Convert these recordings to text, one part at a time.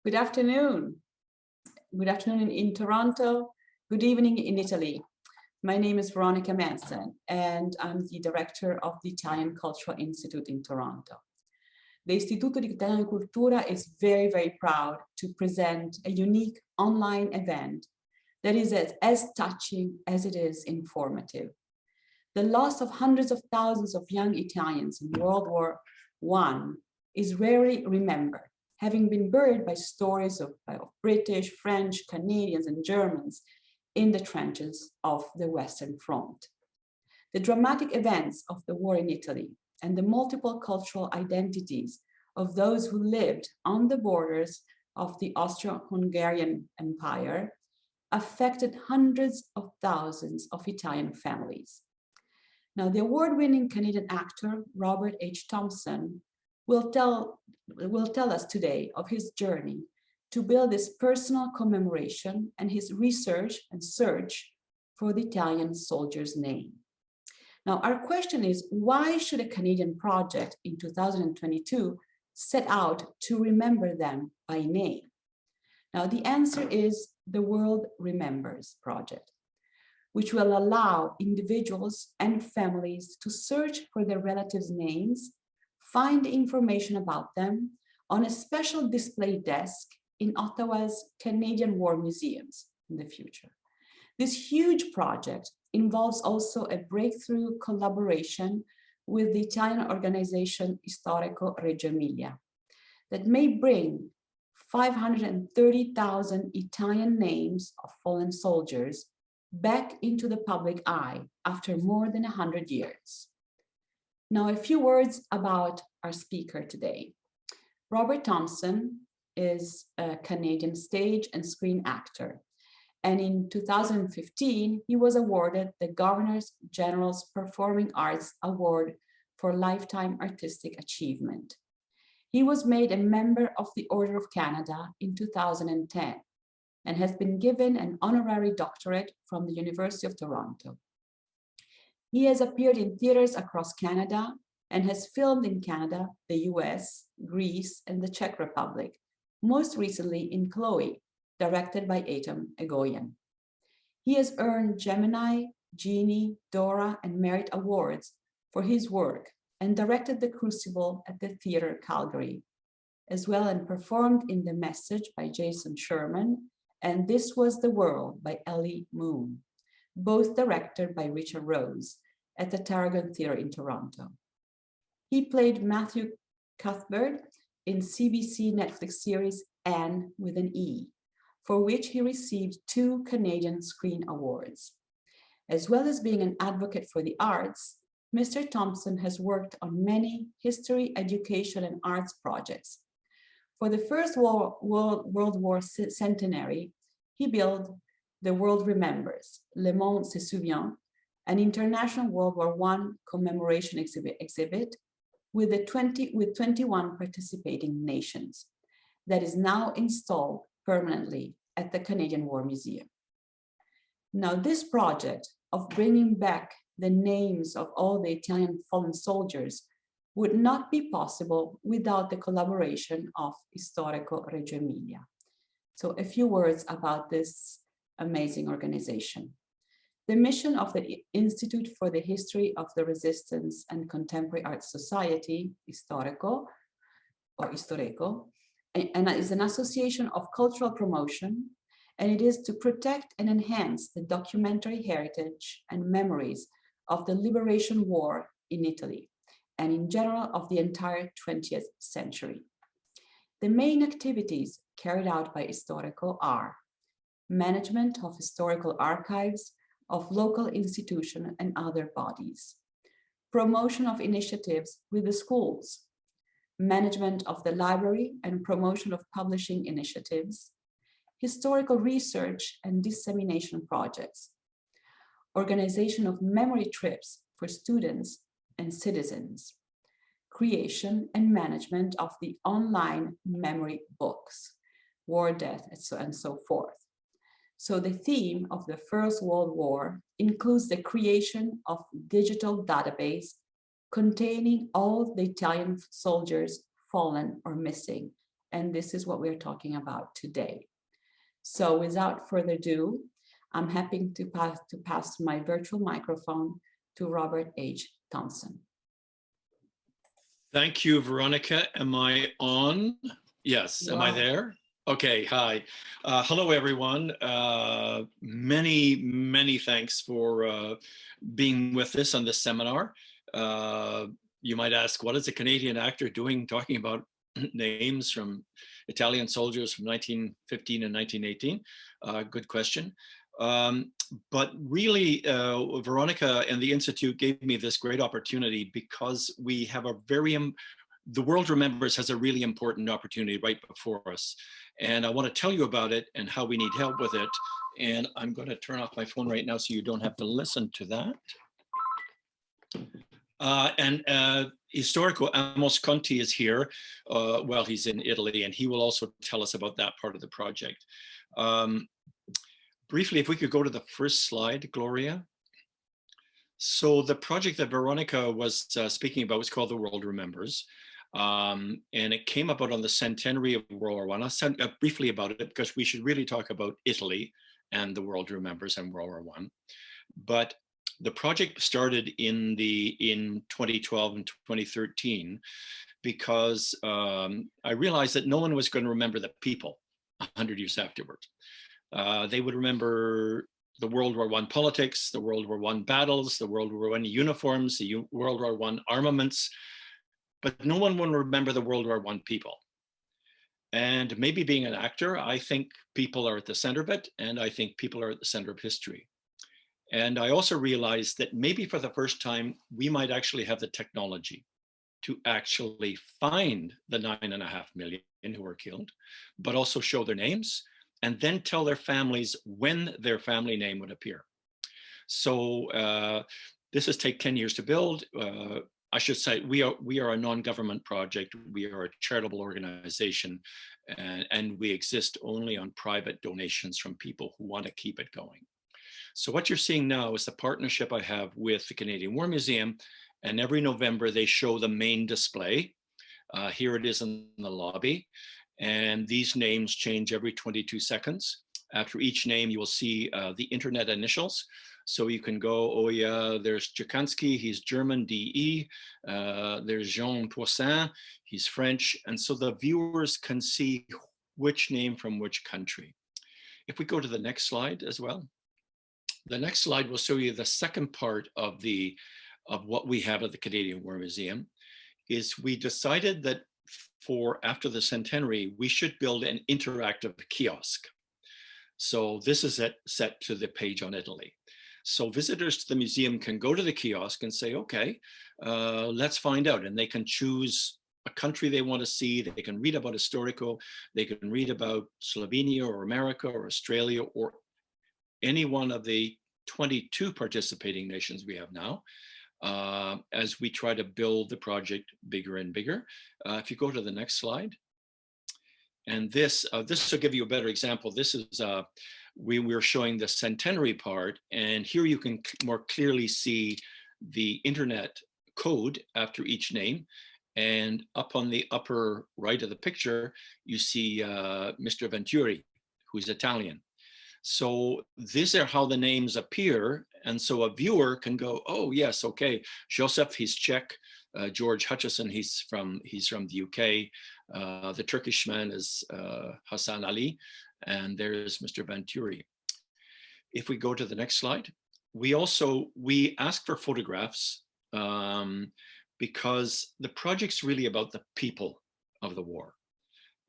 Good afternoon. Good afternoon in Toronto. Good evening in Italy. My name is Veronica Manson, and I'm the director of the Italian Cultural Institute in Toronto. The Istituto di Italiana Cultura is very, very proud to present a unique online event that is as touching as it is informative. The loss of hundreds of thousands of young Italians in World War I is rarely remembered, having been buried by stories of British, French, Canadians, and Germans in the trenches of the Western Front. The dramatic events of the war in Italy and the multiple cultural identities of those who lived on the borders of the Austro-Hungarian Empire affected hundreds of thousands of Italian families. Now, the award-winning Canadian actor, Robert H. Thomson, will tell us today of his journey to build this personal commemoration and his research and search for the Italian soldier's name. Now, our question is, why should a Canadian project in 2022 set out to remember them by name? Now, the answer is the World Remembers Project, which will allow individuals and families to search for their relatives' names, find information about them on a special display desk in Ottawa's Canadian War Museums in the future. This huge project involves also a breakthrough collaboration with the Italian organization ISTORECO Emilia that may bring 530,000 Italian names of fallen soldiers back into the public eye after more than 100 years. Now, a few words about our speaker today. Robert Thomson is a Canadian stage and screen actor. And in 2015, he was awarded the Governor General's Performing Arts Award for Lifetime Artistic Achievement. He was made a member of the Order of Canada in 2010 and has been given an honorary doctorate from the University of Toronto. He has appeared in theaters across Canada and has filmed in Canada, the US, Greece, and the Czech Republic, most recently in Chloe, directed by Atom Egoyan. He has earned Gemini, Genie, Dora, and Merit Awards for his work and directed The Crucible at the Theatre Calgary, as well and performed in The Message by Jason Sherman and This Was the World by Ellie Moon, both directed by Richard Rose at the Tarragon Theatre in Toronto. He played Matthew Cuthbert in CBC Netflix series Anne with an E, for which he received 2 Canadian Screen Awards. As well as being an advocate for the arts, Mr. Thomson has worked on many history, education, and arts projects. For the First World War centenary, he built The World Remembers, Le Monde se souvient, an international World War I commemoration exhibit with 21 participating nations that is now installed permanently at the Canadian War Museum. Now, this project of bringing back the names of all the Italian fallen soldiers would not be possible without the collaboration of ISTORECO Reggio Emilia. So a few words about this amazing organization. The mission of the Institute for the History of the Resistance and Contemporary Art Society, ISTORECO, and is an association of cultural promotion, and it is to protect and enhance the documentary heritage and memories of the Liberation War in Italy, and in general of the entire 20th century. The main activities carried out by ISTORECO are management of historical archives of local institutions and other bodies, promotion of initiatives with the schools, management of the library and promotion of publishing initiatives, historical research and dissemination projects, organization of memory trips for students and citizens, creation and management of the online memory books, war, death, and so forth. So the theme of the First World War includes the creation of digital database containing all the Italian soldiers fallen or missing and this is what we're talking about today. So without further ado, I'm happy to pass my virtual microphone to Robert H. Thomson. Thank you, Veronica. Am I on? Yes, am I there? Okay, hi. Hello, everyone. Many thanks for being with us on this seminar. You might ask, what is a Canadian actor doing talking about names from Italian soldiers from 1915 and 1918? Good question. But really, Veronica and the Institute gave me this great opportunity because we have a the World Remembers has a really important opportunity right before us. And I want to tell you about it and how we need help with it. And I'm going to turn off my phone right now so you don't have to listen to that. Historico Amos Conti is here. Well, he's in Italy, and he will also tell us about that part of the project. Briefly, if we could go to the first slide, Gloria. So the project that Veronica was speaking about was called The World Remembers. And it came about on the centenary of World War I. I'll say briefly about it because we should really talk about Italy and the World Remembers and World War I. But the project started in 2012 and 2013 because I realized that no one was going to remember the people 100 years afterwards. They would remember the World War I politics, the World War I battles, the World War I uniforms, the World War I armaments, but no one will remember the World War I people. And maybe being an actor, I think people are at the center of it, and I think people are at the center of history. And I also realized that maybe for the first time, we might actually have the technology to actually find the 9.5 million who were killed, but also show their names and then tell their families when their family name would appear. So this has taken 10 years to build. I should say we are a non-government project. We are a charitable organization, and we exist only on private donations from people who want to keep it going. So what you're seeing now is the partnership I have with the Canadian War Museum, and every November they show the main display. Here it is in the lobby, and these names change every 22 seconds. After each name, you will see the internet initials. So you can go, oh yeah, there's Jakanski, he's German, DE. There's Jean Poisson, he's French. And so the viewers can see which name from which country. If we go to the next slide as well. The next slide will show you the second part of what we have at the Canadian War Museum. Is we decided that after the centenary, we should build an interactive kiosk. So this is set to the page on Italy. So visitors to the museum can go to the kiosk and say, okay, let's find out. And they can choose a country they want to see. They can read about Historico. They can read about Slovenia or America or Australia or any one of the 22 participating nations we have now, as we try to build the project bigger and bigger. If you go to the next slide. And this will give you a better example. This is, we're showing the centenary part, and here you can more clearly see the internet code after each name. And up on the upper right of the picture, you see Mr. Venturi, who's Italian. So these are how the names appear. And so a viewer can go, oh yes, okay, Joseph, he's Czech. George Hutchison, he's from the UK. The Turkish man is Hassan Ali, and there's Mr. Venturi. If we go to the next slide, we ask for photographs because the project's really about the people of the war.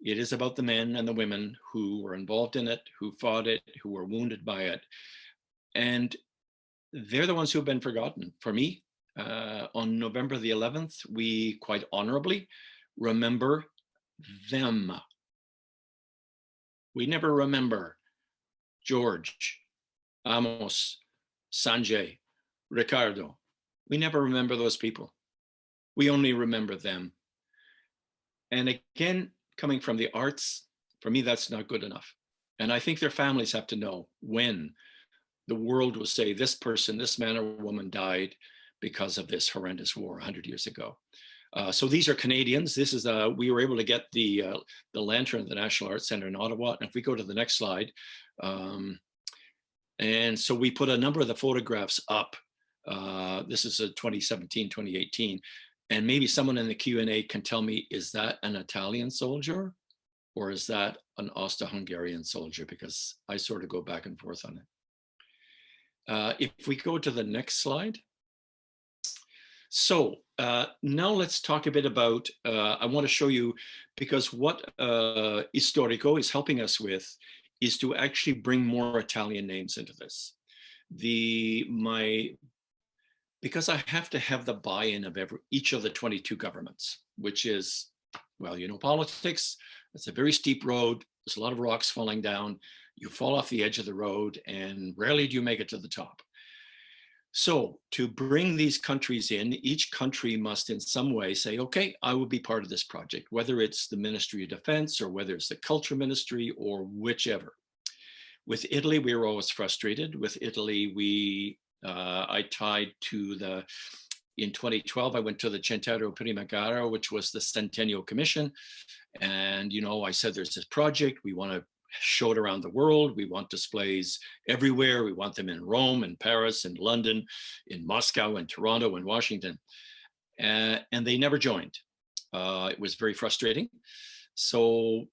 It is about the men and the women who were involved in it, who fought it, who were wounded by it. And they're the ones who have been forgotten. For me, on November the 11th, we quite honorably remember them. We never remember George, Amos, Sanjay, Ricardo. We never remember those people. We only remember them. And again, coming from the arts, for me, that's not good enough. And I think their families have to know when the world will say this person, this man or woman died because of this horrendous war 100 years ago. So these are Canadians. This is we were able to get the lantern at the National Arts Centre in Ottawa. And if we go to the next slide, and so we put a number of the photographs up. This is a 2017, 2018. And maybe someone in the Q&A can tell me, is that an Italian soldier or is that an Austro-Hungarian soldier? Because I sort of go back and forth on it. If we go to the next slide. So now let's talk a bit about, I want to show you, because what ISTORECO is helping us with is to actually bring more Italian names into this. Because I have to have the buy-in of each of the 22 governments, which is, well, you know, politics, it's a very steep road. There's a lot of rocks falling down. You fall off the edge of the road and rarely do you make it to the top. So to bring these countries in, each country must in some way say, okay, I will be part of this project, whether it's the Ministry of Defense or whether it's the Culture Ministry or whichever. With Italy, we were always frustrated. With Italy, I tied to in 2012, I went to the Centro Primavera, which was the Centennial Commission. And, you know, I said, there's this project, we want to show it around the world. We want displays everywhere. We want them in Rome and Paris and London, in Moscow and Toronto and Washington. And they never joined. It was very frustrating. So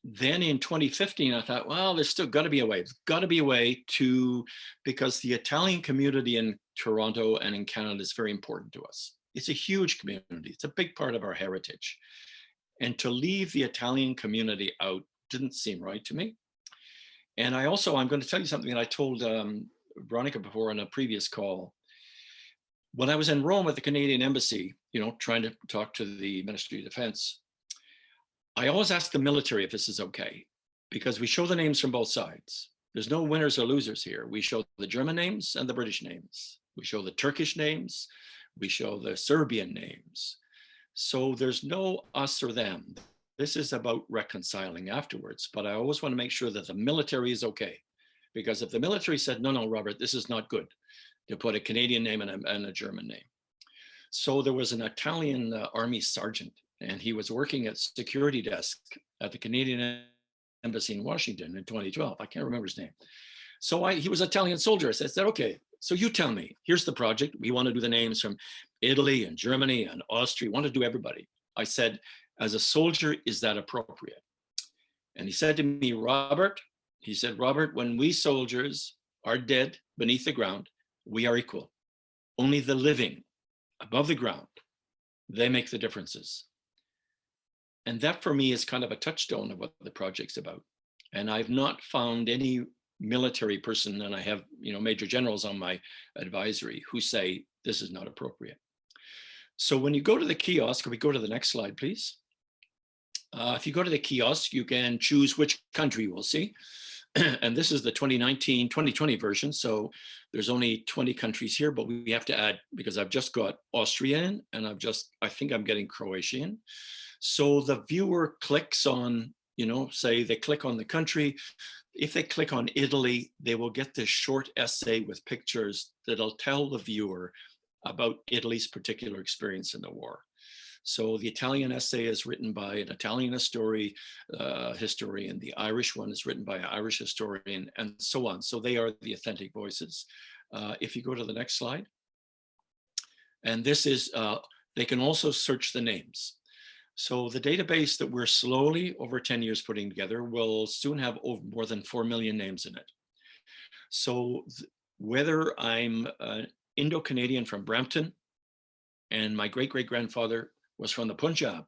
then in 2015, I thought, well, there's still got to be a way. There's got to be a way to, because the Italian community in Toronto and in Canada is very important to us. It's a huge community. It's a big part of our heritage. And to leave the Italian community out didn't seem right to me. And I'm going to tell you something that I told Veronica before on a previous call. When I was in Rome at the Canadian Embassy, you know, trying to talk to the Ministry of Defense, I always ask the military if this is okay, because we show the names from both sides. There's no winners or losers here. We show the German names and the British names. We show the Turkish names. We show the Serbian names. So there's no us or them. This is about reconciling afterwards, but I always want to make sure that the military is okay. Because if the military said, no, Robert, this is not good, to put a Canadian name and a German name. So there was an Italian Army sergeant, and he was working at security desk at the Canadian Embassy in Washington in 2012. I can't remember his name. So he was an Italian soldier. So I said, okay, so you tell me, here's the project. We want to do the names from Italy and Germany and Austria. We want to do everybody. I said, as a soldier, is that appropriate? And he said to me, Robert, when we soldiers are dead beneath the ground, we are equal. Only the living above the ground, they make the differences. And that for me is kind of a touchstone of what the project's about. And I've not found any military person, and I have, you know, major generals on my advisory who say this is not appropriate. So when you go to the kiosk, can we go to the next slide, please? If you go to the kiosk, you can choose which country you will see. And this is the 2020 version. So there's only 20 countries here, but we have to add, because I've just got Austrian and I think I'm getting Croatian. So the viewer clicks on, you know, say they click on the country. If they click on Italy, they will get this short essay with pictures that'll tell the viewer about Italy's particular experience in the war. So the Italian essay is written by an Italian historian. The Irish one is written by an Irish historian, and so on. So they are the authentic voices. If you go to the next slide. And this is, they can also search the names. So the database that we're slowly over 10 years putting together will soon have more than 4 million names in it. So whether I'm an Indo-Canadian from Brampton and my great-great-grandfather was from the Punjab,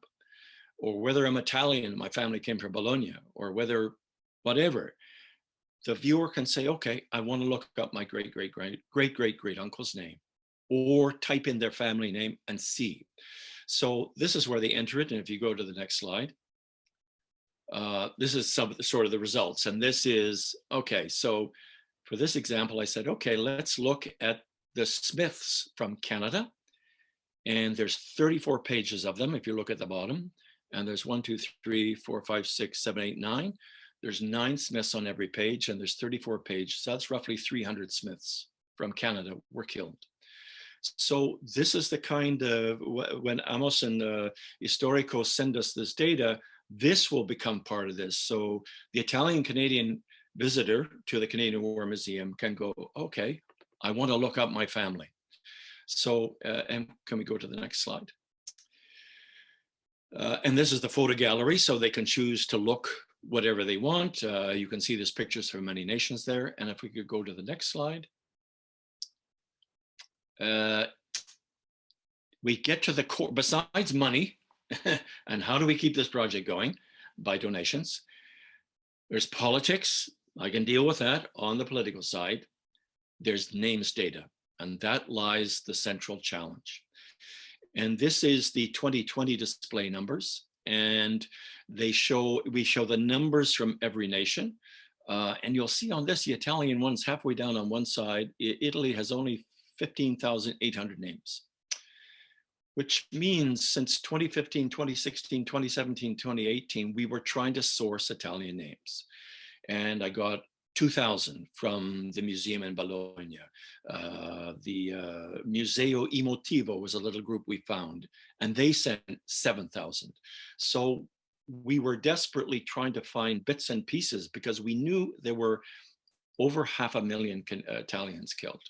or whether I'm Italian, my family came from Bologna, or whatever, the viewer can say, okay, I want to look up my great-great-great-great-uncle's name, or type in their family name and see. So this is where they enter it. And if you go to the next slide, this is sort of the results. And this is, okay, so for this example, I said, okay, let's look at the Smiths from Canada. And there's 34 pages of them if you look at the bottom. And there's 1, 2, 3, 4, 5, 6, 7, 8, 9. There's 9 Smiths on every page, and there's 34 pages. So that's roughly 300 Smiths from Canada were killed. So this is the kind of, when Amos and ISTORECO send us this data, this will become part of this. So the Italian-Canadian visitor to the Canadian War Museum can go, okay, I want to look up my family. So, and can we go to the next slide? And this is the photo gallery, so they can choose to look whatever they want. You can see there's pictures from many nations there. And if we could go to the next slide. We get to the core, besides money, and how do we keep this project going? By donations. There's politics. I can deal with that on the political side. There's names data, and that lies the central challenge. And this is the 2020 display numbers, and we show the numbers from every nation. And you'll see on this, the Italian one's halfway down on one side. Italy has only 15,800 names, which means since 2015, 2016, 2017, 2018, we were trying to source Italian names. And I got 2,000 from the museum in Bologna. The Museo Emotivo was a little group we found, and they sent 7,000. So we were desperately trying to find bits and pieces because we knew there were over 500,000 Italians killed.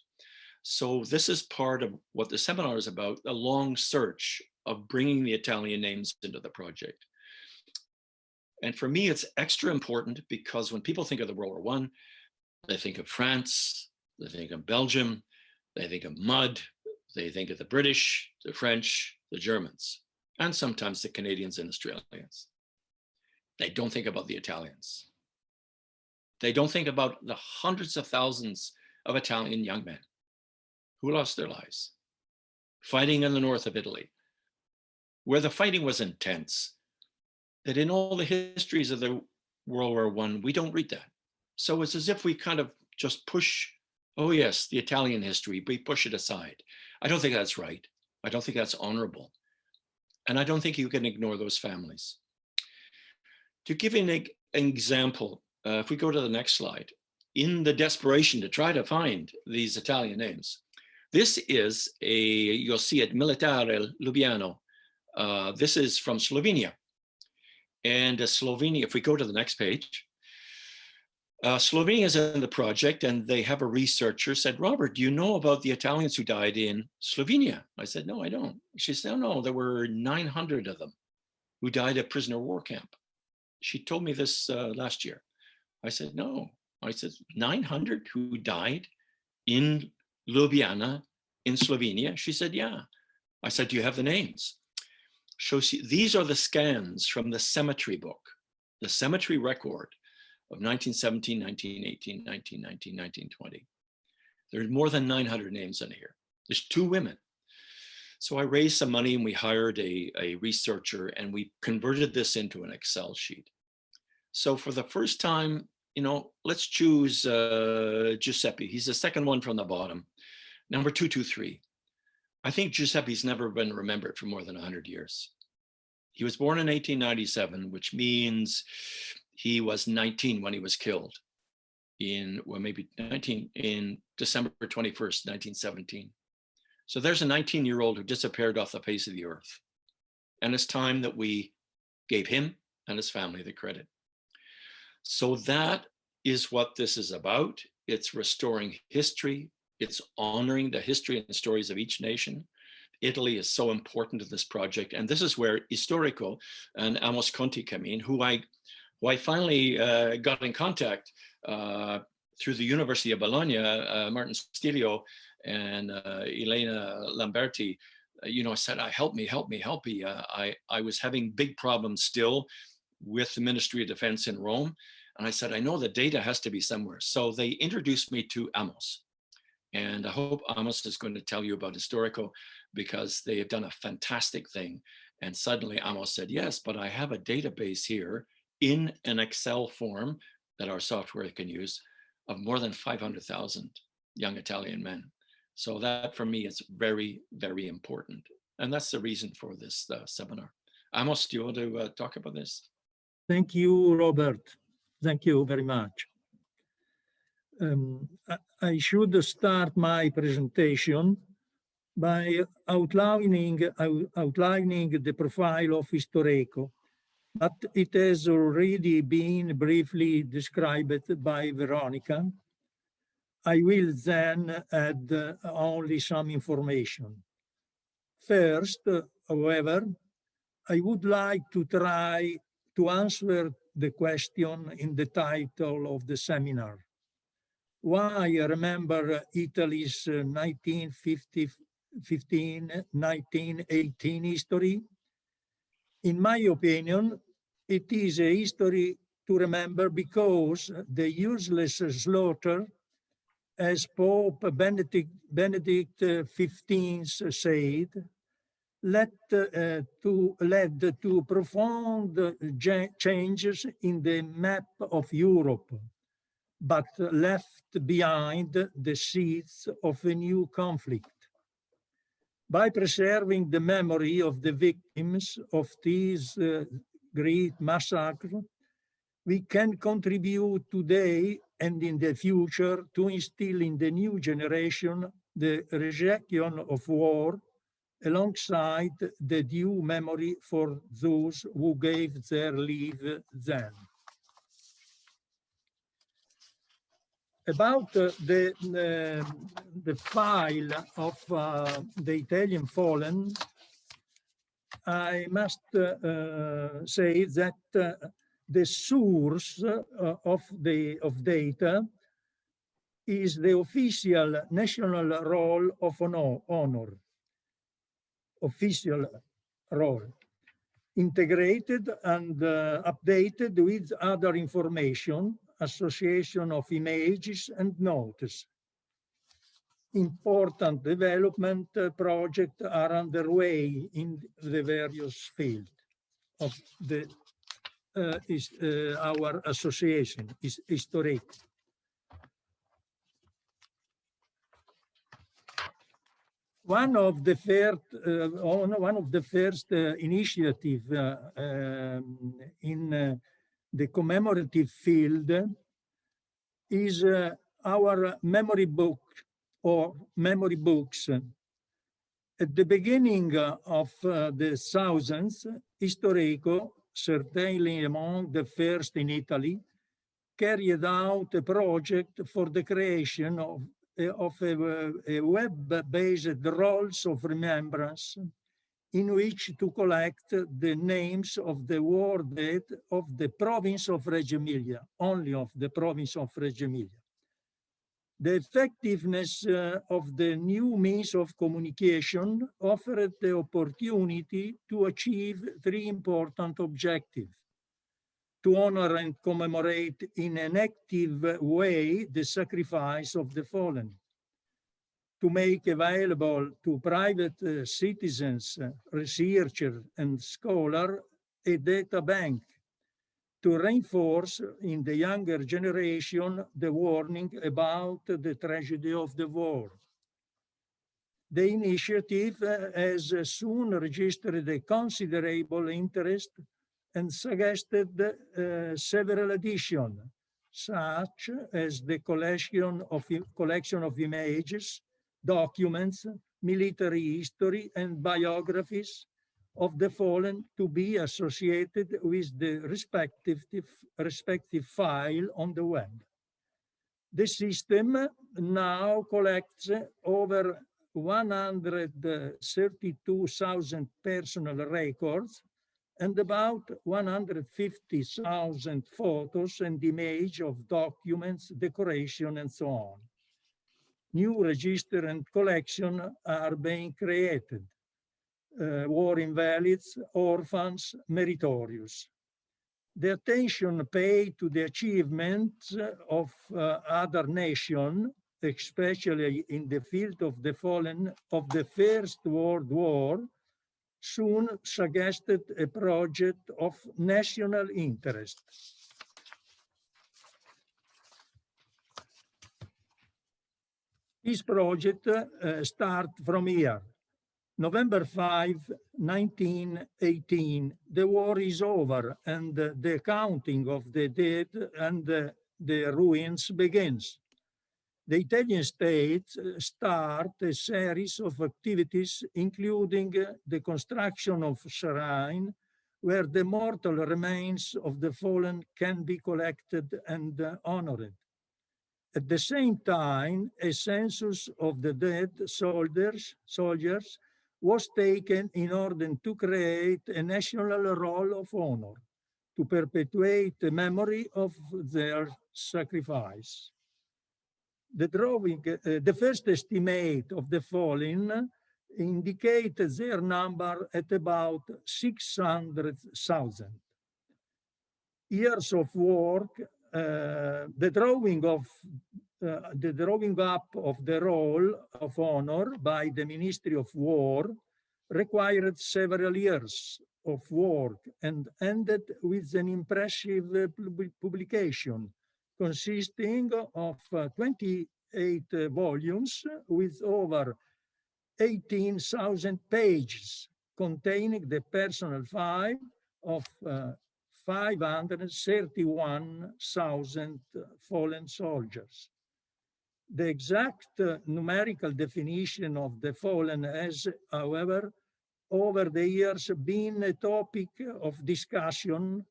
So this is part of what the seminar is about, a long search of bringing the Italian names into the project. And for me, it's extra important because when people think of the World War I, they think of France, they think of Belgium, they think of mud, they think of the British, the French, the Germans, and sometimes the Canadians and Australians. They don't think about the Italians. They don't think about the hundreds of thousands of Italian young men who lost their lives fighting in the north of Italy, where the fighting was intense, that in all the histories of the World War I, we don't read that. So it's as if we kind of just push, oh yes, the Italian history, we push it aside. I don't think that's right. I don't think that's honorable. And I don't think you can ignore those families. To give you an example, if we go to the next slide, in the desperation to try to find these Italian names, this is you'll see it, Militare Lubiano. This is from Slovenia. And Slovenia, if we go to the next page, Slovenia is in the project and they have a researcher said, Robert, do you know about the Italians who died in Slovenia? I said, no, I don't. She said, no, there were 900 of them who died at prisoner war camp. She told me this last year. I said, no. I said, 900 who died in Ljubljana in Slovenia? She said, yeah. I said, do you have the names? So these are the scans from the cemetery book, the cemetery record of 1917, 1918, 1919, 1920. There's more than 900 names in here. There's 2 women. So I raised some money and we hired a researcher and we converted this into an Excel sheet. So for the first time, you know, let's choose Giuseppe. He's the second one from the bottom, number 223. I think Giuseppe's never been remembered for more than 100 years. He was born in 1897, which means he was 19 when he was killed in, well, maybe 19, in December 21st, 1917. So there's a 19-year-old who disappeared off the face of the earth. And it's time that we gave him and his family the credit. So that is what this is about. It's restoring history. It's honoring the history and stories of each nation. Italy is so important to this project. And this is where ISTORECO and Amos Conti come in, who I finally got in contact through the University of Bologna, Martin Stilio and Elena Lamberti. You know, said, help me. I was having big problems still with the Ministry of Defense in Rome. And I said, I know the data has to be somewhere. So they introduced me to Amos. And I hope Amos is going to tell you about ISTORECO because they have done a fantastic thing. And suddenly Amos said, yes, but I have a database here in an Excel form that our software can use of more than 500,000 young Italian men. So that for me is very, very important. And that's the reason for this seminar. Amos, do you want to talk about this? Thank you, Robert. Thank you very much. I should start my presentation by outlining the profile of ISTORECO, but it has already been briefly described by Veronica. I will then add only some information. First, however, I would like to try to answer the question in the title of the seminar. Why remember Italy's 1915-1918 history? In my opinion, it is a history to remember because the useless slaughter, as Pope Benedict XV said, led to profound changes in the map of Europe, but left behind the seeds of a new conflict. By preserving the memory of the victims of these great massacres, we can contribute today and in the future to instill in the new generation the rejection of war alongside the due memory for those who gave their life then. About the file of the Italian fallen, I must say that the source of data is the official national roll of honor, official roll, integrated and updated with other information, association of images and notes. Important development projects are underway in the various fields of the our association, ISTORECO. One of the first initiatives in the commemorative field is our memory book or memory books. At the beginning of the thousands, ISTORECO, certainly among the first in Italy, carried out a project for the creation of a web-based rolls of remembrance in which to collect the names of the war dead of the province of Reggio Emilia, only of the province of Reggio Emilia. The effectiveness of the new means of communication offered the opportunity to achieve three important objectives: to honor and commemorate in an active way the sacrifice of the fallen, to make available to private citizens, researchers, and scholars a data bank, to reinforce in the younger generation the warning about the tragedy of the war. The initiative has soon registered a considerable interest and suggested several additions, such as the collection of images, documents, military history, and biographies of the fallen to be associated with the respective file on the web. The system now collects over 132,000 personal records and about 150,000 photos and images of documents, decoration, and so on. New register and collection are being created. War invalids, orphans, meritorious. The attention paid to the achievements of other nations, especially in the field of the fallen of the First World War, soon suggested a project of national interest. This project starts from here. November 5, 1918, the war is over and the counting of the dead and the ruins begins. The Italian state start a series of activities, including the construction of shrine, where the mortal remains of the fallen can be collected and honored. At the same time, a census of the dead soldiers was taken in order to create a national roll of honor to perpetuate the memory of their sacrifice. The first estimate of the fallen indicated their number at about 600,000. Years of work, the drawing up of the roll of honor by the Ministry of War required several years of work and ended with an impressive publication consisting of 28 volumes with over 18,000 pages, containing the personal file of 531,000 fallen soldiers. The exact numerical definition of the fallen has, however, over the years been a topic of discussion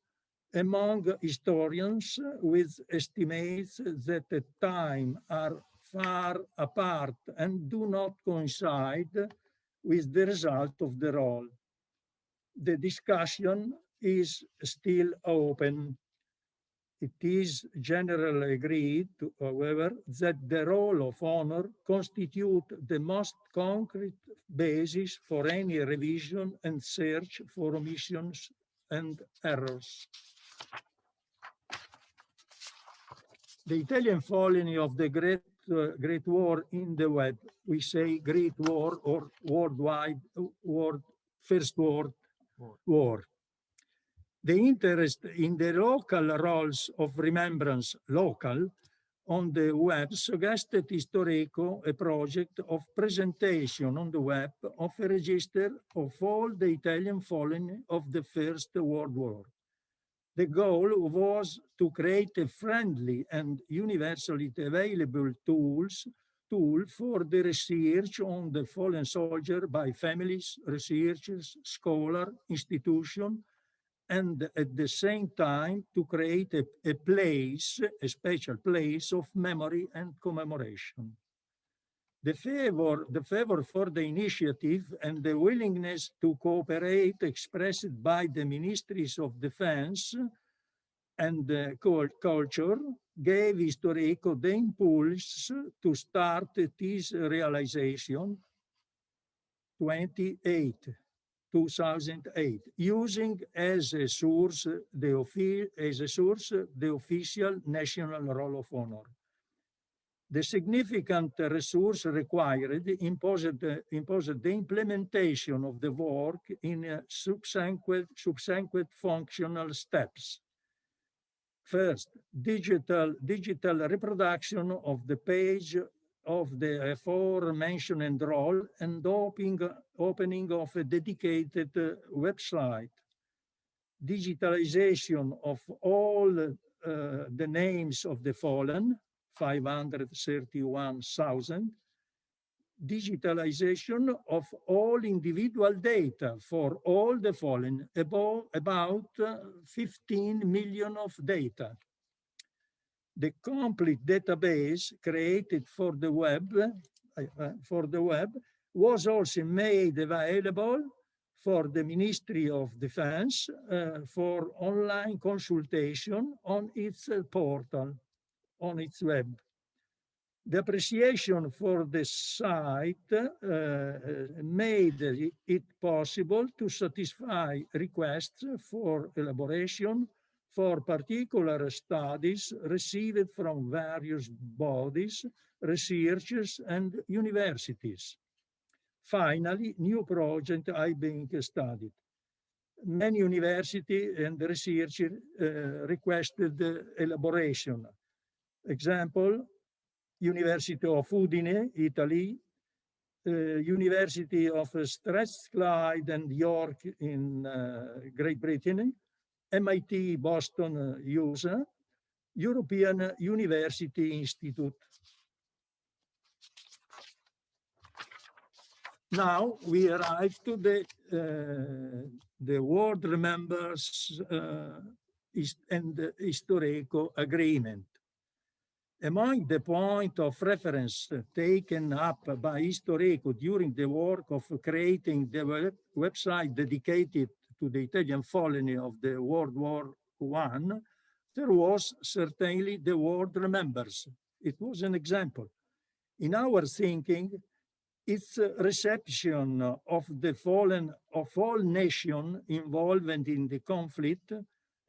among historians, with estimates that at time are far apart and do not coincide with the result of the roll. The discussion is still open. It is generally agreed, however, that the roll of honor constitutes the most concrete basis for any revision and search for omissions and errors. The Italian fallen of the Great War in the web, we say Great War or First World War. The interest in the local roles of remembrance, local, on the web suggested ISTORECO a project of presentation on the web of a register of all the Italian fallen of the First World War. The goal was to create a friendly and universally available tool for the research on the fallen soldier by families, researchers, scholars, institutions, and at the same time to create a special place of memory and commemoration. The favor for the initiative and the willingness to cooperate expressed by the Ministries of Defense and Culture gave ISTORECO the impulse to start this realization 2008, using as a source the official National Roll of Honor. The significant resource required imposed the implementation of the work in subsequent functional steps. First, digital reproduction of the page of the aforementioned roll and opening of a dedicated website. Digitalization of all the names of the fallen, 531,000, digitalization of all individual data for all the fallen, about 15 million of data. The complete database created for the web was also made available for the Ministry of Defense for online consultation on its portal, on its web. The appreciation for the site made it possible to satisfy requests for elaboration for particular studies received from various bodies, researchers, and universities. Finally, new projects are being studied. Many universities and researchers requested elaboration. Example, University of Udine, Italy, University of Strathclyde and York in Great Britain, MIT, Boston, USA, European University Institute. Now we arrive to the World Remembers and the ISTORECO Agreement. Among the point of reference taken up by ISTORECO during the work of creating the website dedicated to the Italian fallen of the World War I, there was certainly the World Remembers. It was an example. In our thinking, its reception of the fallen of all nations involved in the conflict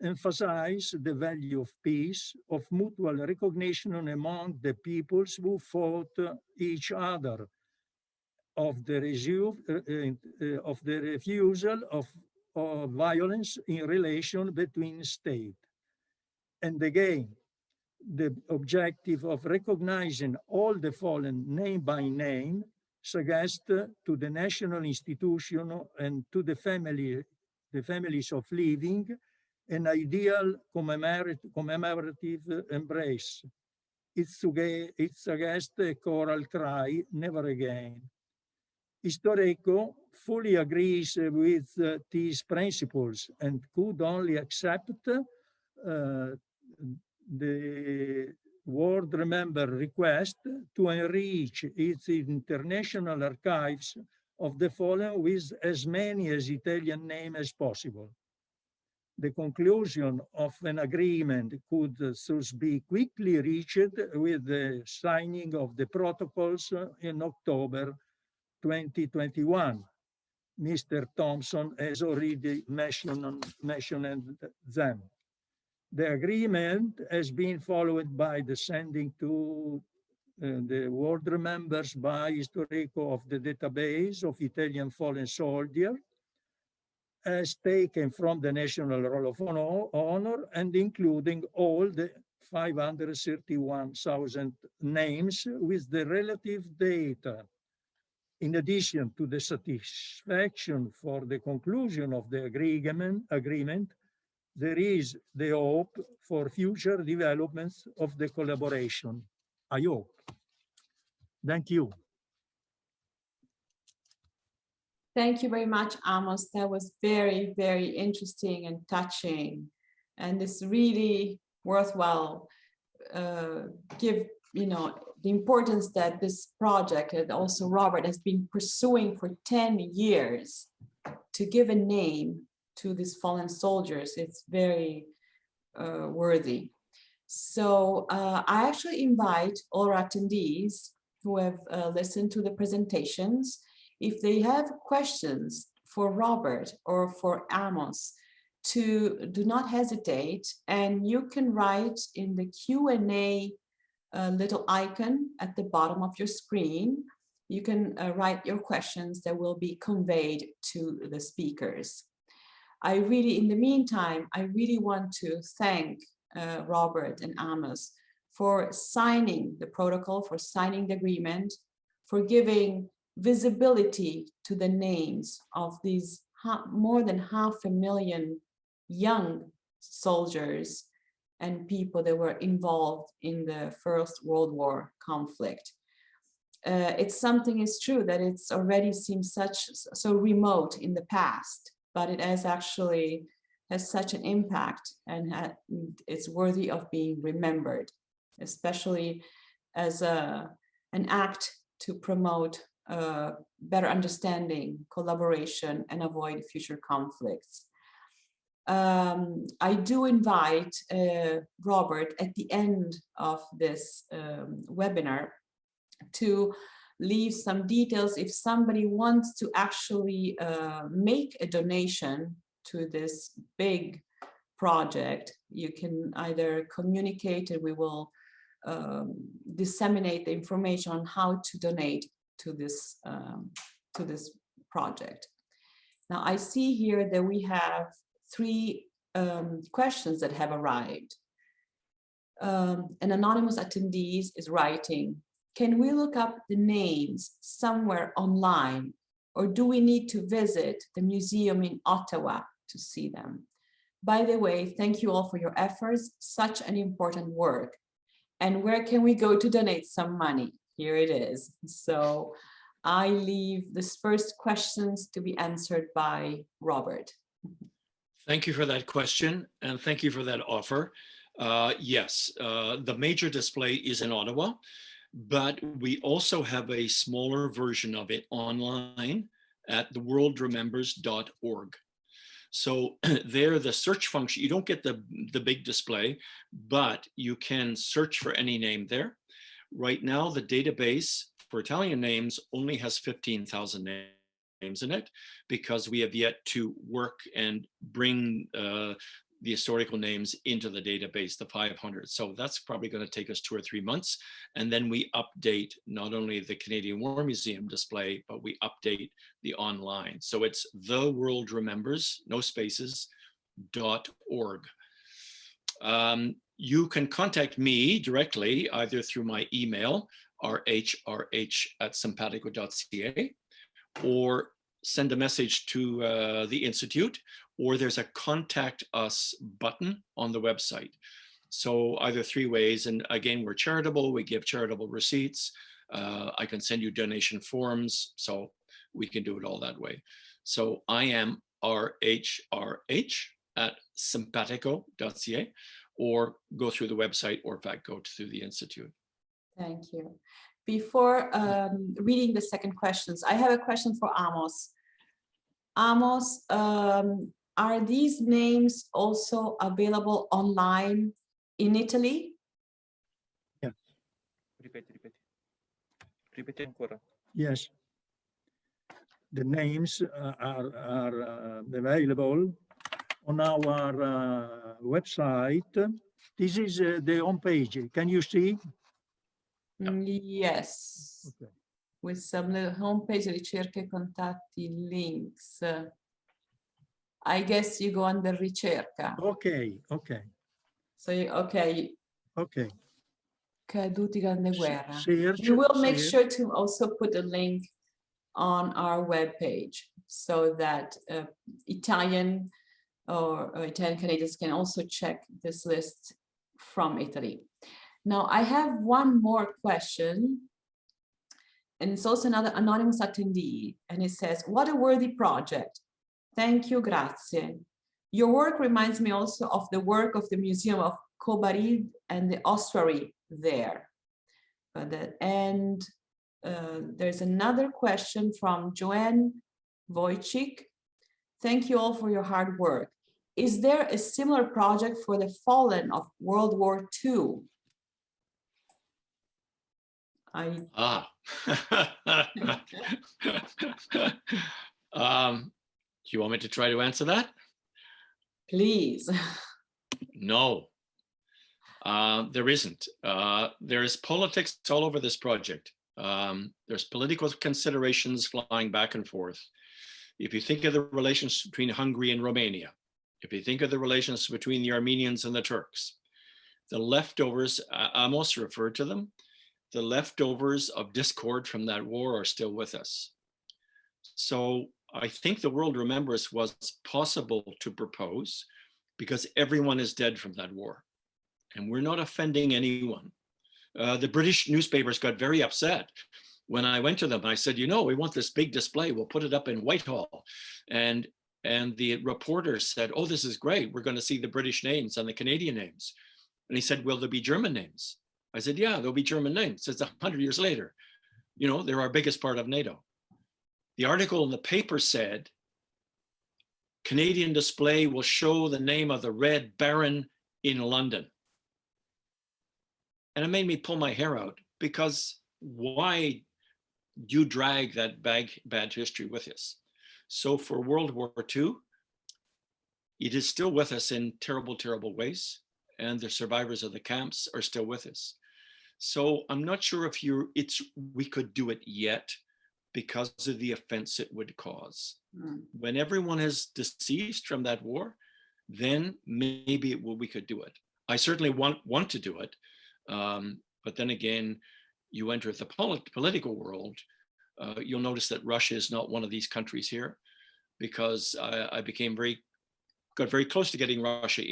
emphasize the value of peace, of mutual recognition among the peoples who fought each other, of the refusal of violence in relation between states. And again, the objective of recognizing all the fallen name by name suggests to the national institution and to the families of living an ideal commemorative embrace. It suggests a choral cry, never again. ISTORECO fully agrees with these principles and could only accept the World Remember request to enrich its international archives of the fallen with as many as Italian names as possible. The conclusion of an agreement could thus be quickly reached with the signing of the protocols in October 2021. Mr. Thomson has already mentioned them. The agreement has been followed by the sending to the World Remembers by ISTORECO of the database of Italian fallen soldiers, as taken from the National Roll of Honor and including all the 531,000 names with the relative data. In addition to the satisfaction for the conclusion of the agreement, there is the hope for future developments of the collaboration. I hope. Thank you. Thank you very much, Amos. That was very, very interesting and touching. And it's really worthwhile give, the importance that this project and also Robert has been pursuing for 10 years to give a name to these fallen soldiers. It's very worthy. So I actually invite all our attendees who have listened to the presentations, if they have questions for Robert or for Amos, to do not hesitate, and you can write in the Q&A little icon at the bottom of your screen. You can write your questions that will be conveyed to the speakers. In the meantime, I really want to thank Robert and Amos for signing the protocol, for signing the agreement, for giving visibility to the names of these more than 500,000 young soldiers and people that were involved in the First World War conflict. It's something is true that it's already seems so remote in the past, but it has such an impact, and it's worthy of being remembered, especially as an act to promote better understanding, collaboration, and avoid future conflicts. I do invite Robert at the end of this webinar to leave some details if somebody wants to actually make a donation to this big project. You can either communicate, and we will disseminate the information on how to donate to this project. Now I see here that we have 3 questions that have arrived. An anonymous attendee is writing, can we look up the names somewhere online, or do we need to visit the museum in Ottawa to see them? By the way, thank you all for your efforts, such an important work. And where can we go to donate some money? Here it is. So I leave this first questions to be answered by Robert. Thank you for that question, and thank you for that offer. Yes, the major display is in Ottawa, but we also have a smaller version of it online at theworldremembers.org. So there, the search function, you don't get the big display, but you can search for any name there. Right now, the database for Italian names only has 15,000 names in it, because we have yet to work and bring the historical names into the database, the 500. So that's probably going to take us 2 or 3 months. And then we update not only the Canadian War Museum display, but we update the online. So it's The World Remembers, no spaces, .org. You can contact me directly, either through my email, rh@simpatico.ca, or send a message to the Institute, or there's a contact us button on the website. So either 3 ways. And again, we're charitable, we give charitable receipts. I can send you donation forms, so we can do it all that way. So I am rhrh@simpatico.ca, or go through the website, or in fact, go through the Institute. Thank you. Before reading the second questions, I have a question for Amos. Amos, are these names also available online in Italy? Yes. Ripeti ancora. Yes. The names are available on our website. This is the homepage. Can you see? Yes. Okay. With some little homepage, ricerche, contatti, links. I guess you go under ricerca. Okay, okay. So, okay. Okay. Caduti grande guerra. Search, We will make search. sure to also put a link on our webpage so that Italian or Italian Canadians can also check this list from Italy. Now, I have one more question, and it's also another anonymous attendee, and it says, what a worthy project. Thank you, grazie. Your work reminds me also of the work of the Museum of Kobarid and the ossuary there. There's another question from Joanne Wojcik. Thank you all for your hard work. Is there a similar project for the fallen of World War II? Do you want me to try to answer that? Please. No, there isn't. There is politics all over this project. There's political considerations flying back and forth. If you think of the relations between Hungary and Romania, if you think of the relations between the Armenians and the Turks, the leftovers, Amos referred to them, the leftovers of discord from that war are still with us. So I think the World Remembers was possible to propose because everyone is dead from that war. And we're not offending anyone. The British newspapers got very upset when I went to them. I said, you know, we want this big display. We'll put it up in Whitehall. And the reporter said, oh, this is great. We're going to see the British names and the Canadian names. And he said, will there be German names? I said, yeah, there'll be German names. It's 100 years later. You know, they're our biggest part of NATO. The article in the paper said, Canadian display will show the name of the Red Baron in London. And it made me pull my hair out, because why you drag that bad history with us? So for World War II, it is still with us in terrible, terrible ways. And the survivors of the camps are still with us. So I'm not sure if we could do it yet because of the offense it would cause. When everyone is deceased from that war, then maybe we could do it. I certainly want to do it. But then again, you enter the political world, you'll notice that Russia is not one of these countries here, because I got very close to getting Russia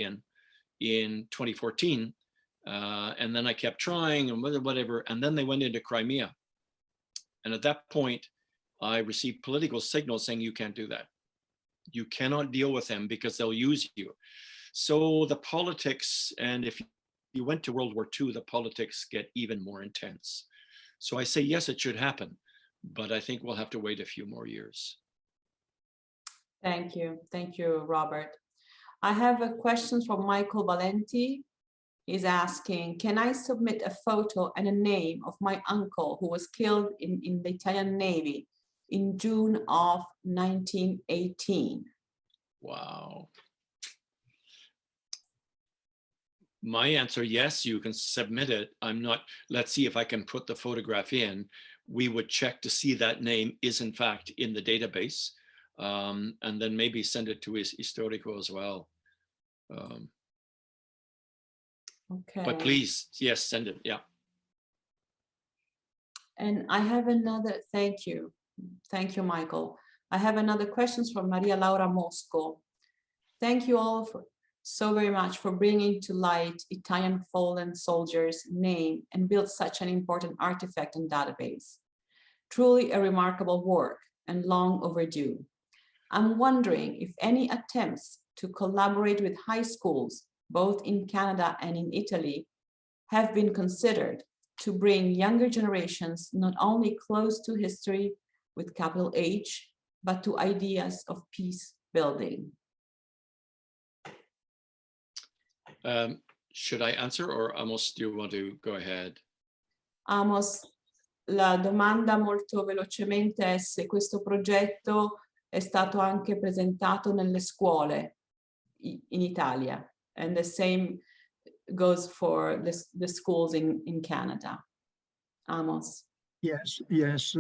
in 2014. And then I kept trying and whatever, and then they went into Crimea. And at that point, I received political signals saying you can't do that. You cannot deal with them because they'll use you. So the politics, and if you went to World War II, the politics get even more intense. So I say, yes, it should happen, but I think we'll have to wait a few more years. Thank you. Thank you, Robert. I have a question from Michael Valenti. He's asking, can I submit a photo and a name of my uncle who was killed in the Italian Navy in June of 1918? Wow. My answer, yes, you can submit it. I'm not, let's see if I can put the photograph in. We would check to see that name is in fact in the database, and then maybe send it to ISTORECO as well. Okay. But please, yes, send it, yeah. And I have another, thank you. Thank you, Michael. I have another question from Maria Laura Mosco. Thank you all so very much for bringing to light Italian fallen soldiers' name and build such an important artifact and database. Truly a remarkable work and long overdue. I'm wondering if any attempts to collaborate with high schools, both in Canada and in Italy, have been considered to bring younger generations not only close to history with capital H, but to ideas of peace building. Should I answer, or Amos, do you want to go ahead? Amos, la domanda molto velocemente è se questo progetto è stato anche presentato nelle scuole in Italia, and the same goes for the schools in Canada. Amos. Yes, yes.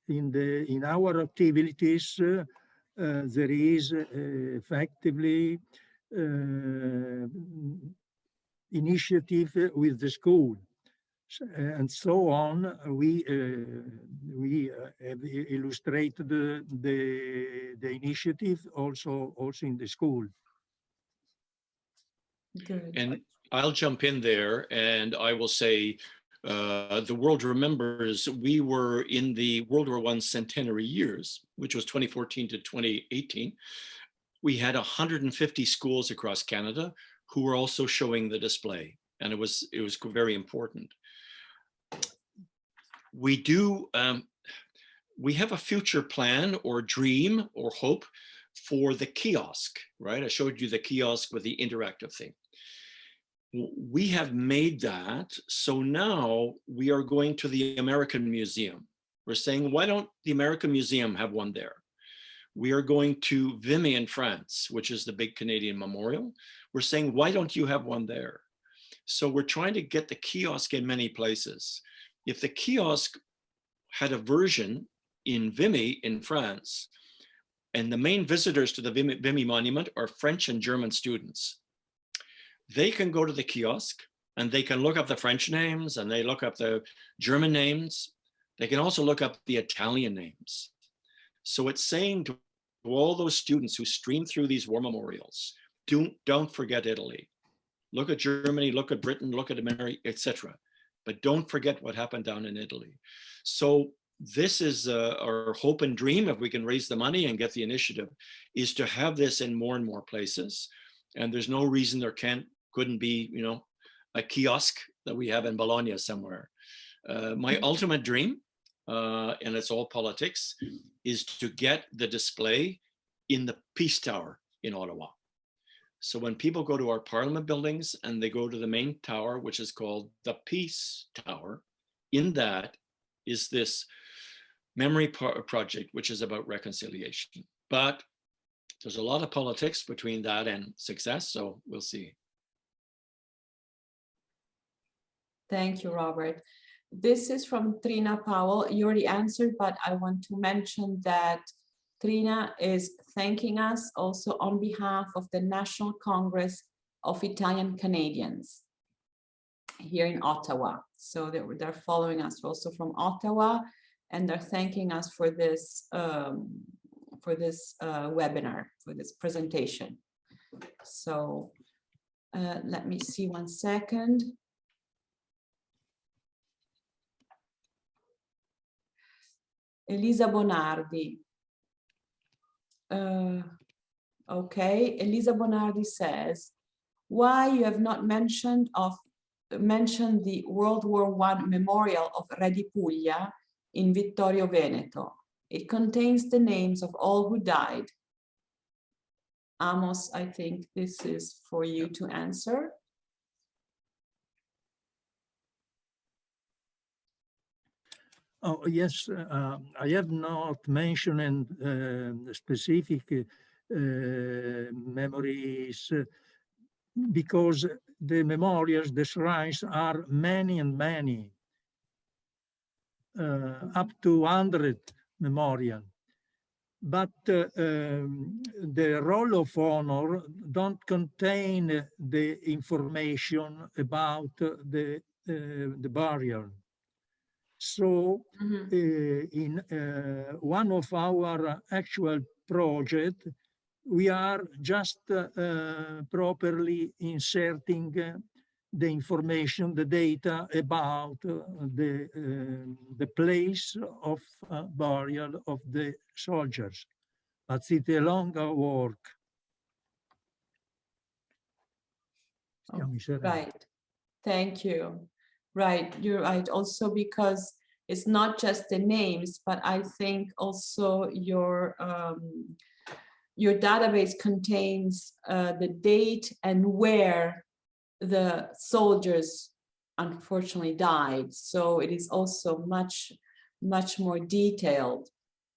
In our activities, there is effectively initiative with the school, and so on. We have illustrated the initiative also in the school. Good. And I'll jump in there, and I will say, the world remembers we were in the World War I centenary years, which was 2014 to 2018. We had 150 schools across Canada who were also showing the display, and it was very important. We have a future plan or dream or hope for the kiosk, right? I showed you the kiosk with the interactive thing. We have made that, so now we are going to the American Museum. We're saying, why don't the American Museum have one there? We are going to Vimy in France, which is the big Canadian memorial. We're saying, why don't you have one there? So we're trying to get the kiosk in many places. If the kiosk had a version in Vimy in France, and the main visitors to the Vimy Monument are French and German students, they can go to the kiosk and they can look up the French names and they look up the German names. They can also look up the Italian names. So it's saying to all those students who stream through these war memorials, don't forget Italy. Look at Germany, look at Britain, look at America, etc. But don't forget what happened down in Italy. So this is our hope and dream, if we can raise the money and get the initiative, is to have this in more and more places. And there's no reason there couldn't be, you know, a kiosk that we have in Bologna somewhere. My ultimate dream, and it's all politics, is to get the display in the Peace Tower in Ottawa. So when people go to our Parliament buildings and they go to the main tower, which is called the Peace Tower, in that is this memory project, which is about reconciliation. But there's a lot of politics between that and success, so we'll see. Thank you, Robert. This is from Trina Powell. You already answered, but I want to mention that Trina is thanking us also on behalf of the National Congress of Italian Canadians here in Ottawa. So they're following us also from Ottawa, and they're thanking us for this webinar, for this presentation. So let me see 1 second. Elisa Bonardi. Okay, Elisa Bonardi says, why you have not mentioned the World War I memorial of Re di Puglia in Vittorio Veneto. It contains the names of all who died. Amos, I think this is for you to answer. Oh, yes, I have not mentioned specific memories because the memorials, the shrines are many and many, up to 100 memorial. But the roll of honor don't contain the information about the burial. So in one of our actual projects, we are just properly inserting the information, the data about the place of burial of the soldiers. But it's a long work. Right. Thank you. Right, you're right. Also because it's not just the names, but I think also your database contains the date and where the soldiers unfortunately died. So it is also much more detailed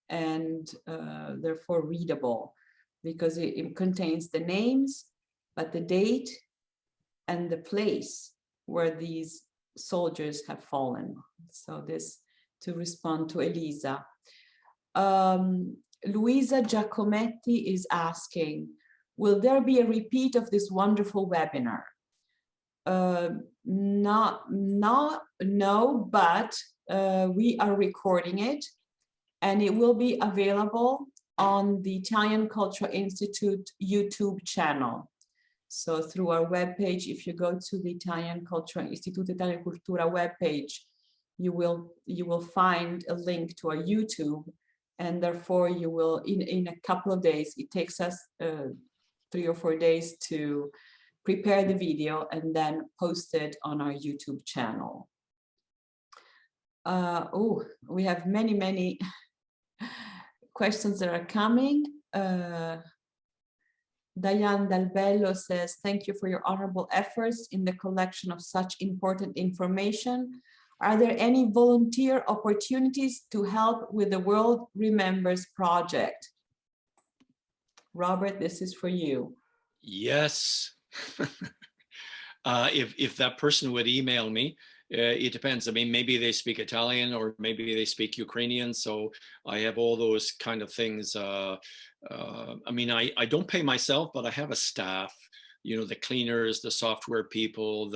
and therefore readable, because it contains the names, but the date and the place where these soldiers have fallen. So this to respond to Elisa. Luisa Giacometti is asking, will there be a repeat of this wonderful webinar? No, but we are recording it and it will be available on the Italian Cultural Institute YouTube channel. So through our webpage, if you go to the Italian Cultural Institute Italia Cultura webpage, you will find a link to our YouTube, and therefore you will, in a couple of days, it takes us 3 or 4 days to prepare the video and then post it on our YouTube channel. Oh, we have many questions that are coming. Diane Dalbello says, thank you for your honorable efforts in the collection of such important information. Are there any volunteer opportunities to help with the World Remembers project? Robert, this is for you. Yes. If that person would email me, it depends. I mean, maybe they speak Italian or maybe they speak Ukrainian. So I have all those kind of things. I mean, I don't pay myself, but I have a staff, you know, the cleaners, the software people,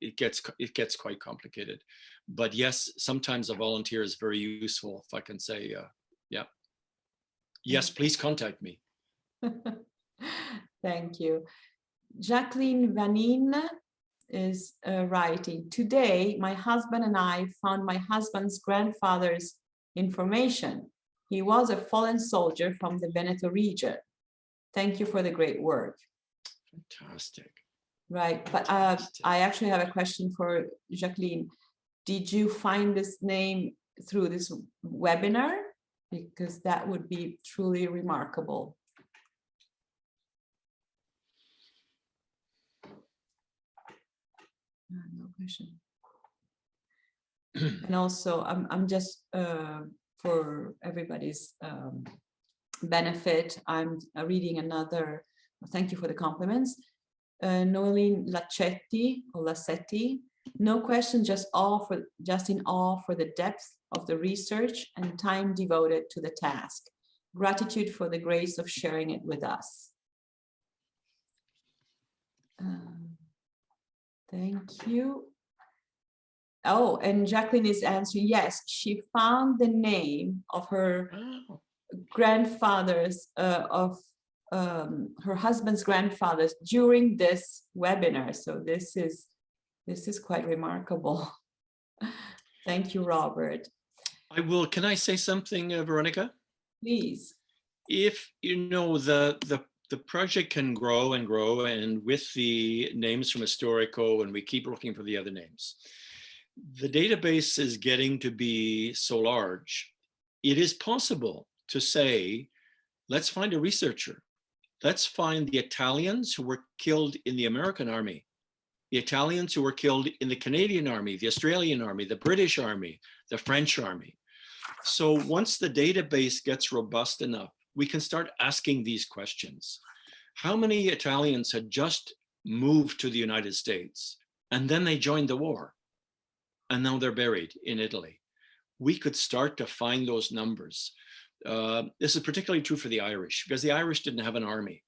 it gets quite complicated. But yes, sometimes a volunteer is very useful, if I can say, yeah. Yes, please contact me. Thank you. Jacqueline Vanin is writing, today my husband and I found my husband's grandfather's information. He was a fallen soldier from the Veneto region. Thank you for the great work. Fantastic. Right, but I actually have a question for Jacqueline. Did you find this name through this webinar? Because that would be truly remarkable. No question. And also, I'm just for everybody's benefit, I'm reading another. Thank you for the compliments. Noeline Lacetti or Lassetti. No question, just in awe for the depth of the research and time devoted to the task. Gratitude for the grace of sharing it with us. Thank you. Oh, and Jacqueline is answering, yes, she found the name of her grandfather's, her husband's grandfathers during this webinar. So this is quite remarkable. Thank you, Robert. I will. Can I say something, Veronica? Please. If you know the project can grow and grow, and with the names from ISTORECO, and we keep looking for the other names, the database is getting to be so large. It is possible to say, let's find a researcher. Let's find the Italians who were killed in the American Army, the Italians who were killed in the Canadian Army, the Australian Army, the British Army, the French Army. So once the database gets robust enough, we can start asking these questions. How many Italians had just moved to the United States and then they joined the war and now they're buried in Italy? We could start to find those numbers. This is particularly true for the Irish, because the Irish didn't have an army,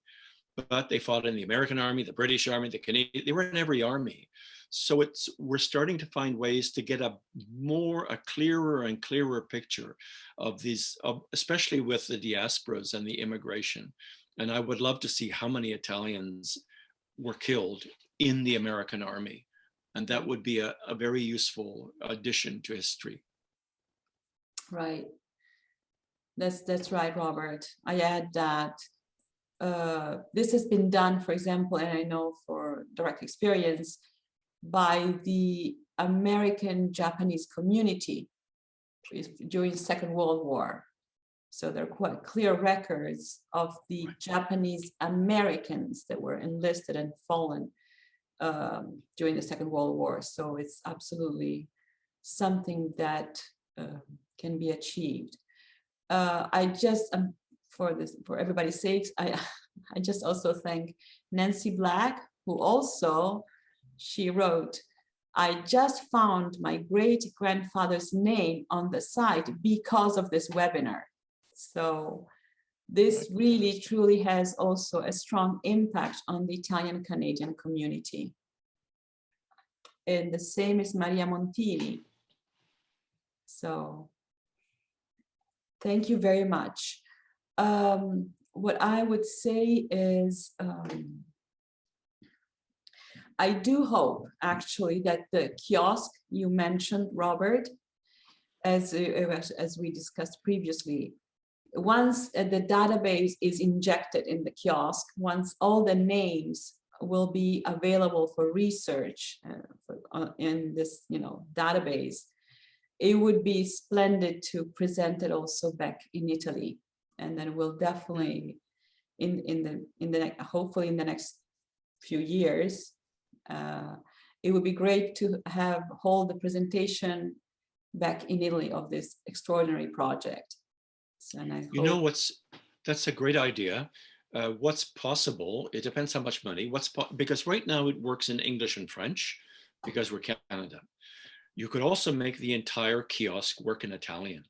but they fought in the American Army, the British Army, the Canadian, they were in every army. So we're starting to find ways to get a clearer and clearer picture of these, especially with the diasporas and the immigration. And I would love to see how many Italians were killed in the American Army. And that would be a very useful addition to history. Right. That's right, Robert. I add that this has been done, for example, and I know for direct experience, by the American Japanese community during the Second World War. So there are quite clear records of the Japanese Americans that were enlisted and fallen during the Second World War. So it's absolutely something that can be achieved. I just, for everybody's sakes, I just also thank Nancy Black, who also, she wrote, I just found my great-grandfather's name on the site because of this webinar. So this really, truly has also a strong impact on the Italian-Canadian community. And the same is Maria Montini. So thank you very much. What I would say is, I do hope actually that the kiosk you mentioned, Robert, as we discussed previously, once the database is injected in the kiosk, once all the names will be available for research in this, database, it would be splendid to present it also back in Italy, and then we'll definitely hopefully in the next few years. It would be great to hold the presentation back in Italy of this extraordinary project. So, and that's a great idea. What's possible, it depends how much money, because right now it works in English and French because we're Canada. You could also make the entire kiosk work in Italian.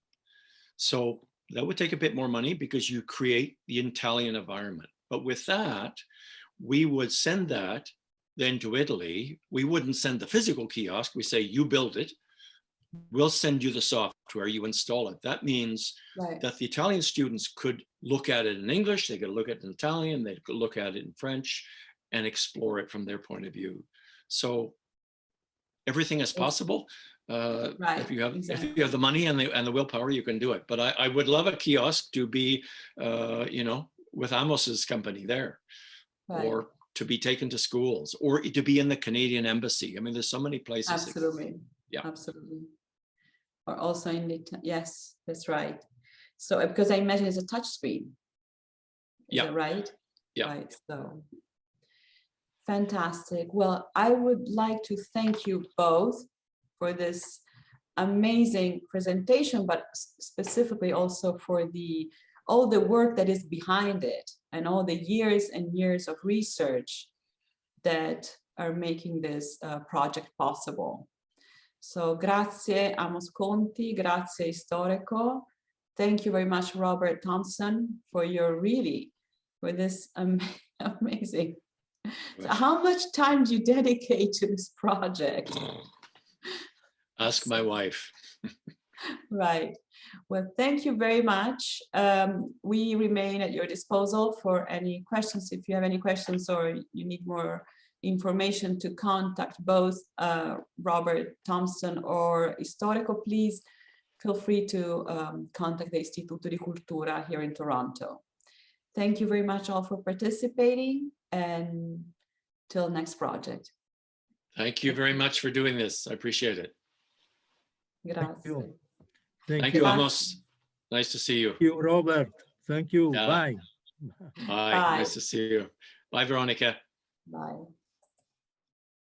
So that would take a bit more money because you create the Italian environment. But with that, we would send that then to Italy. We wouldn't send the physical kiosk. We say, you build it. We'll send you the software, you install it. That means that the Italian students could look at it in English, they could look at it in Italian, they could look at it in French and explore it from their point of view. So everything is possible. If you have the money and the willpower, you can do it. But I would love a kiosk to be, with Amos's company there, or to be taken to schools, or to be in the Canadian embassy. I mean, there's so many places. Absolutely. Yeah. Absolutely. Or also in the, yes, that's right. So because I imagine it's a touch screen. Is that right? Yeah. Right. So fantastic. Well, I would like to thank you both for this amazing presentation, but specifically also for all the work that is behind it and all the years and years of research that are making this project possible. So grazie Amos Conti, grazie ISTORECO. Thank you very much, Robert Thomson, for this amazing. So how much time do you dedicate to this project? Ask my wife. Right. Well, thank you very much. We remain at your disposal for any questions. If you have any questions or you need more information to contact both Robert Thomson or ISTORECO, please feel free to contact the Istituto di Cultura here in Toronto. Thank you very much all for participating, and till next project. Thank you very much for doing this. I appreciate it. Grazie. you. Thank you, Amos. Nice to see you. Thank you, Robert. Thank you. Yeah. Bye. Bye. Bye. Nice to see you. Bye, Veronica. Bye.